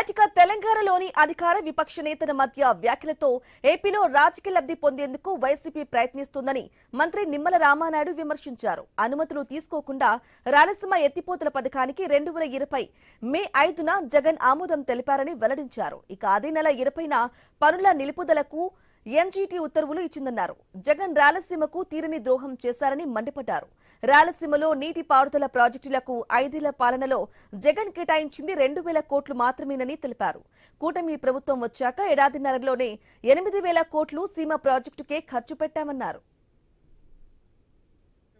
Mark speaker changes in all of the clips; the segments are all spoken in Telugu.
Speaker 1: రైట్గా తెలంగాణలోని అధికార విపక్ష నేతల మధ్య వ్యాఖ్యలతో ఏపీలో రాజకీయ లబ్ధి పొందేందుకు వైసీపీ ప్రయత్నిస్తోందని మంత్రి నిమ్మల రామానాయుడు విమర్శించారు. అనుమతులు తీసుకోకుండా రాయలసీమ ఎత్తిపోతల పథకానికి 2020 మే 5న జగన్ ఆమోదం తెలిపారని వెల్లడించారు. ఇక అదే నెల 20న పనుల నిలుపుదలకు ఎన్జీటీ ఉత్తర్వులు ఇచ్చిందన్నారు. జగన్ రాయలసీమకు తీరని ద్రోహం చేశారని మండిపడ్డారు. రాయలసీమలో నీటి పారుదల ప్రాజెక్టులకు 5 ఏళ్ల పాలనలో జగన్ కేటాయించింది 2,000 కోట్లు మాత్రమేనని తెలిపారు. కూటమి ప్రభుత్వం వచ్చాక ఏడాదిన్నరలోనే 8,000 కోట్లు సీమ ప్రాజెక్టుకే ఖర్చు పెట్టామన్నారు.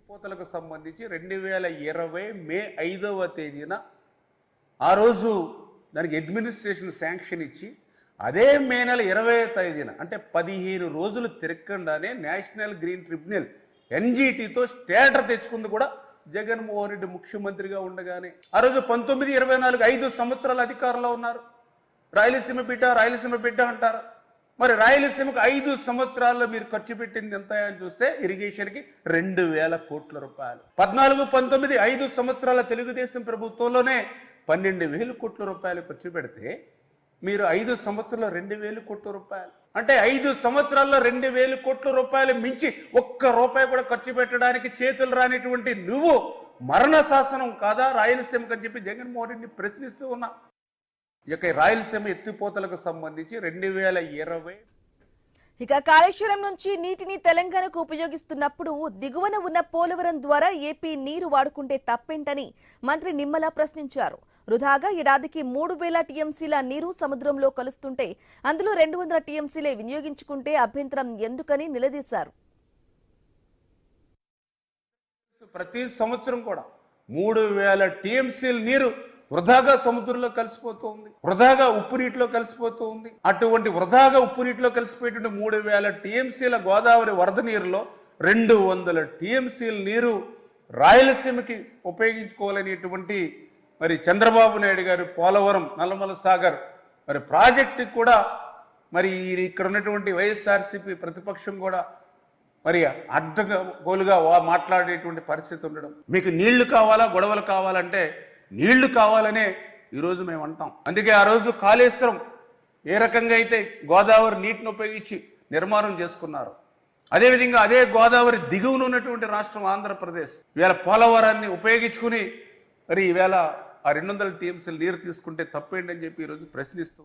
Speaker 2: పోతలకు సంబంధించి 2020 మే 5వ తేదీన ఆ రోజు దానికి అడ్మినిస్ట్రేషన్ శాంక్షన్ ఇచ్చి అదే మే నెల 20వ తేదీన అంటే 15 రోజులు తిరగకుండానే నేషనల్ గ్రీన్ ట్రిబ్యునల్ ఎన్జీటీతో స్టేటర్ తెచ్చుకుంది కూడా జగన్మోహన్ రెడ్డి ముఖ్యమంత్రిగా ఉండగానే. ఆ రోజు 19, 24 5 సంవత్సరాల అధికారంలో ఉన్నారు. రాయలసీమ బిడ్డ అంటారు. మరి రాయలసీమకు 5 సంవత్సరాల్లో మీరు ఖర్చు పెట్టింది ఎంత అని చూస్తే ఇరిగేషన్కి 2,000 కోట్ల రూపాయలు. 14, 19 5 సంవత్సరాల తెలుగుదేశం ప్రభుత్వంలోనే 12,000 కోట్ల రూపాయలు ఖర్చు పెడితే మీరు 5 సంవత్సరాల్లో 2,000 కోట్ల రూపాయలు అంటే 5 సంవత్సరాల్లో 2,000 కోట్ల రూపాయలు మించి ఒక్క రూపాయి కూడా ఖర్చు పెట్టడానికి చేతులు రానిటువంటి నువ్వు మరణ శాసనం కాదా రాయలసీమకు అని చెప్పి జగన్మోహన్ రెడ్డిని ప్రశ్నిస్తూ ఉన్నా. ఇక రాయలసీమ ఎత్తిపోతలకు సంబంధించి 2020
Speaker 1: ఇక కాళేశ్వరం నుంచి నీటిని తెలంగాణకు ఉపయోగిస్తున్నప్పుడు దిగువన ఉన్న పోలవరం ద్వారా ఏపీ నీరు వాడుకుంటే తప్పేంటని మంత్రి నిమ్మల ప్రశ్నించారు. వృధాగా ఏడాదికి 3,000 టీఎంసీల నీరు సముద్రంలో కలుస్తుంటే అందులో 200 టీఎంసీలే వినియోగించుకుంటే అభ్యంతరం ఎందుకని నిలదీశారు.
Speaker 2: ప్రతి సంవత్సరం కూడా 3,000 టీఎంసీల నీరు వృధాగా సముద్రంలో కలిసిపోతుంది, వృధాగా ఉప్పు నీటిలో కలిసిపోతుంది. అటువంటి వృధాగా ఉప్పు నీటిలో కలిసిపోయేటువంటి 3,000 టీఎంసీల గోదావరి వరద నీరులో 200 టీఎంసీల నీరు రాయలసీమకి ఉపయోగించుకోవాలనేటువంటి మరి చంద్రబాబు నాయుడు గారు పోలవరం నల్లమల సాగర్ మరి ప్రాజెక్టుకి కూడా మరి ఇక్కడ ఉన్నటువంటి వైఎస్ఆర్సీపీ ప్రతిపక్షం కూడా మరి అడ్డగోలుగా మాట్లాడేటువంటి పరిస్థితి ఉండడం. మీకు నీళ్లు కావాలా, గొడవలు కావాలంటే నీళ్లు కావాలనే ఈరోజు మేము అంటాం. అందుకే ఆ రోజు కాళేశ్వరం ఏ రకంగా అయితే గోదావరి నీటిని ఉపయోగించి నిర్మాణం చేసుకున్నారు, అదేవిధంగా అదే గోదావరి దిగువన ఉన్నటువంటి రాష్ట్రం ఆంధ్రప్రదేశ్ ఈవేళ పోలవరాన్ని ఉపయోగించుకుని మరి ఈవేళ ఆ 200 టీఎంసీలు నీరు తీసుకుంటే తప్పేంటని చెప్పి ఈరోజు ప్రశ్నిస్తూ